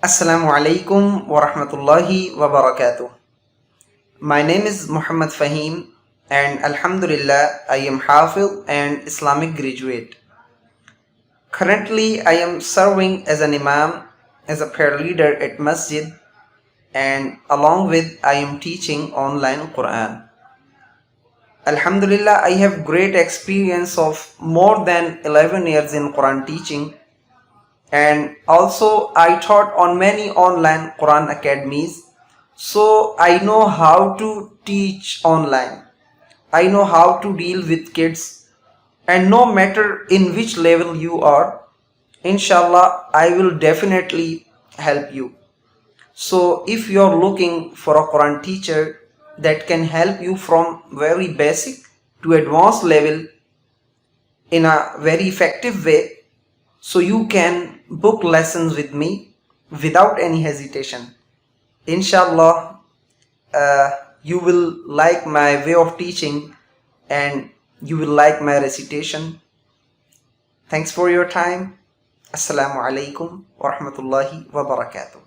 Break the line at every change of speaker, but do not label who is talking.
Assalamu alaikum wa rahmatullahi wa barakatuh. My name is Muhammad Faheem and Alhamdulillah I am Hafiz and Islamic graduate. Currently I am serving as an Imam, as a prayer leader at Masjid, and along with I am teaching online Quran. Alhamdulillah I have great experience of more than 11 years in Quran teaching, and also I taught on many online Quran academies, so I know how to teach online. I know how to deal with kids, and no matter in which level you are, inshallah I will definitely help you. So if you're looking for a Quran teacher that can help you from very basic to advanced level in a very effective way, so you can book lessons with me without any hesitation. Inshallah, you will like my way of teaching and you will like my recitation. Thanks for your time. Assalamu alaikum wa rahmatullahi wa barakatuh.